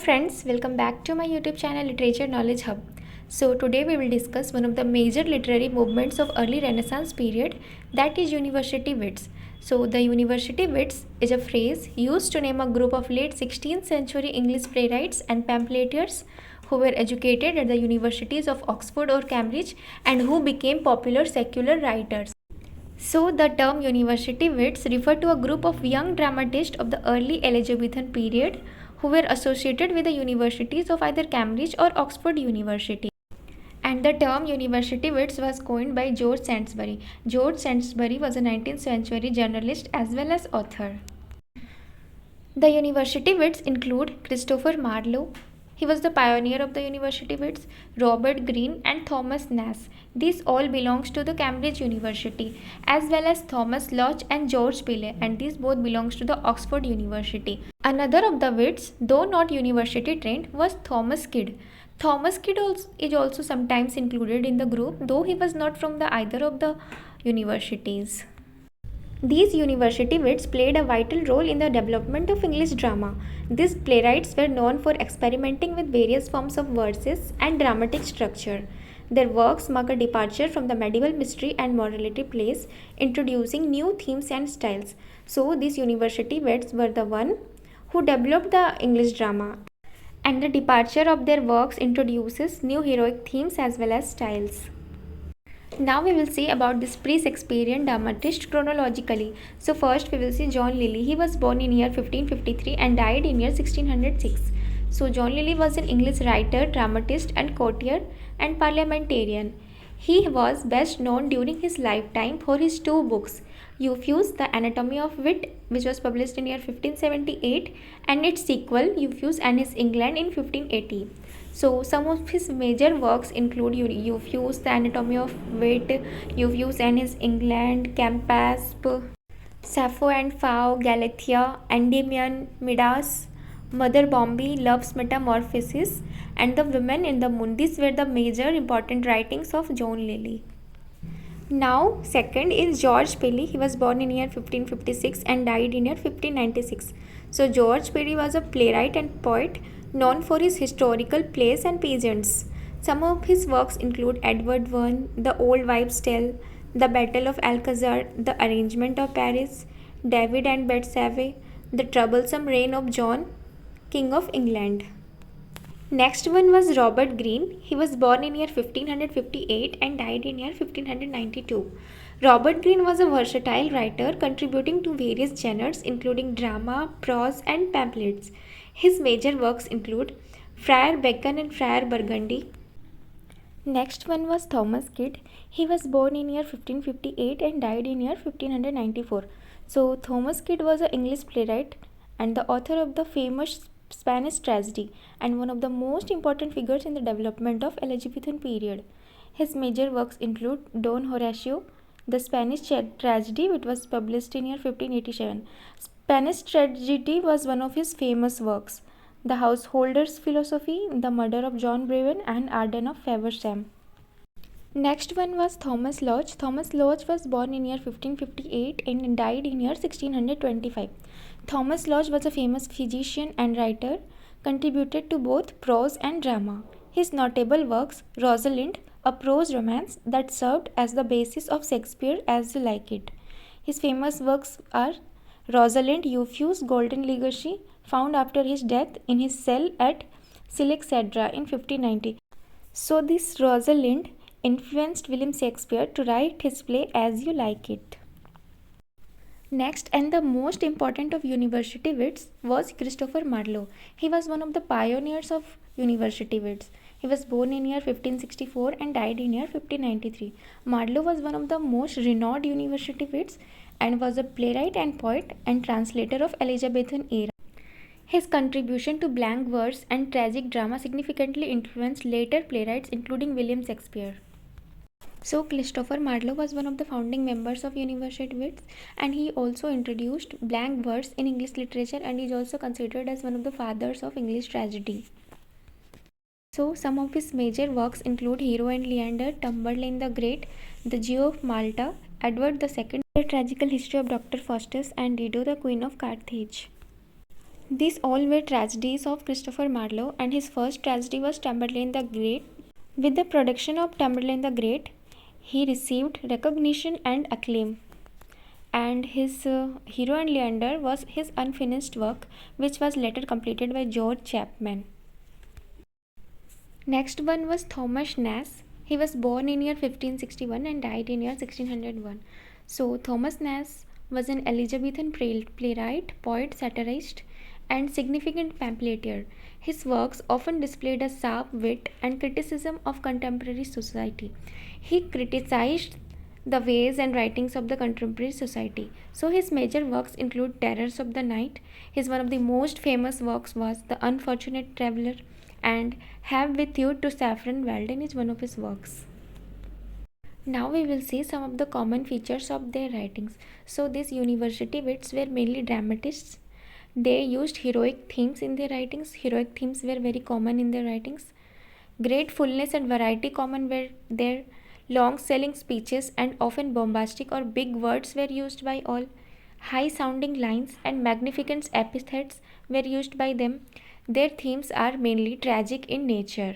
friends, welcome back to my YouTube channel Literature Knowledge Hub. So today we will discuss one of the major literary movements of early Renaissance period, that is university wits. So the university wits is a phrase used to name a group of late 16th century English playwrights and pamphleteers who were educated at the universities of Oxford or Cambridge and who became popular secular writers. So, the term university wits refer to a group of young dramatists of the early Elizabethan period who were associated with the universities of either Cambridge or Oxford University. And the term university wits was coined by George Sainsbury. George Sainsbury was a 19th century journalist as well as author. The university wits include Christopher Marlowe. He was the pioneer of the university wits, Robert Greene and Thomas Nash. These all belongs to the Cambridge University, as well as Thomas Lodge and George Pillay, and these both belongs to the Oxford University. Another of the wits, though not university trained, was Thomas Kidd. Thomas Kidd is also sometimes included in the group, though he was not from either of the universities. These university wits played a vital role in the development of English drama. These playwrights were known for experimenting with various forms of verses and dramatic structure. Their works mark a departure from the medieval mystery and morality plays, introducing new themes and styles. So, these university wits were the one who developed the English drama. And the departure of their works introduces new heroic themes as well as styles. Now we will see about this pre-Shakespearean dramatist chronologically. So first we will see John Lilly. He was born in year 1553 and died in year 1606. So John Lilly was an English writer, dramatist and courtier and parliamentarian. He was best known during his lifetime for his two books, Euphues, The Anatomy of Wit, which was published in year 1578, and its sequel, Euphues and His England in 1580. So some of his major works include Euphues, The Anatomy of Wit, Euphues and His England, Campaspe, Sappho and Phao, Galatea, Endymion, Midas, Mother Bombi, Love's Metamorphosis, and The Women in the Moon. These were the major important writings of John Lilly. Now, second is George Pillay. He was born in year 1556 and died in year 1596. So George Pillay was a playwright and poet known for his historical plays and pageants. Some of his works include Edward I, The Old Wives' Tale, The Battle of Alcazar, The Arrangement of Paris, David and Bathsheba, The Troublesome Reign of John, King of England. Next one was Robert Greene. He was born in year 1558 and died in year 1592. Robert Greene was a versatile writer contributing to various genres including drama, prose and pamphlets. His major works include Friar Bacon and Friar Burgundy. Next one was Thomas Kidd. He was born in year 1558 and died in year 1594. So Thomas Kidd was an English playwright and the author of the famous Spanish tragedy and one of the most important figures in the development of Elizabethan period. His major works include Don Horatio, the Spanish tragedy, which was published in year 1587. Spanish tragedy was one of his famous works. The Householder's Philosophy, The Murder of John Breven and Arden of Faversham. Next one was Thomas Lodge. Thomas Lodge was born in year 1558 and died in year 1625. Thomas Lodge was a famous physician and writer, contributed to both prose and drama. His notable works, Rosalind, a prose romance that served as the basis of Shakespeare as You Like It. His famous works are Rosalind, Euphues, Golden Legacy, found after his death in his cell at Silexedra in 1590. So this Rosalind influenced William Shakespeare to write his play As You Like It. Next and the most important of university wits was Christopher Marlowe. He was one of the pioneers of university wits. He was born in year 1564 and died in year 1593. Marlowe was one of the most renowned university wits and was a playwright and poet and translator of Elizabethan era. His contribution to blank verse and tragic drama significantly influenced later playwrights including William Shakespeare. So Christopher Marlowe was one of the founding members of University Wits and he also introduced blank verse in English literature and is also considered as one of the fathers of English tragedy. So some of his major works include Hero and Leander, Tamburlaine the Great, The Jew of Malta, Edward II, The Tragical History of Dr. Faustus and Dido the Queen of Carthage. These all were tragedies of Christopher Marlowe, and his first tragedy was Tamburlaine the Great. With the production of Tamburlaine the Great, he received recognition and acclaim. And his Hero and Leander was his unfinished work, which was later completed by George Chapman. Next one was Thomas Nast. He was born in year 1561 and died in year 1601. So Thomas Nast was an Elizabethan playwright, poet, satirist, and significant pamphleteer. His works often displayed a sharp wit and criticism of contemporary society. He criticized the ways and writings of the contemporary society. So his major works include Terrors of the Night. His one of the most famous works was The Unfortunate Traveler, and Have With You to Saffron Walden is one of his works. Now we will see some of the common features of their writings. So these university wits were mainly dramatists. They used heroic themes in their writings. Heroic themes were very common in their writings. Great fullness and variety common were there. Long selling speeches and often bombastic or big words were used by all. High sounding lines and magnificent epithets were used by them. Their themes are mainly tragic in nature.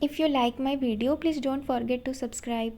If you like my video, please don't forget to subscribe.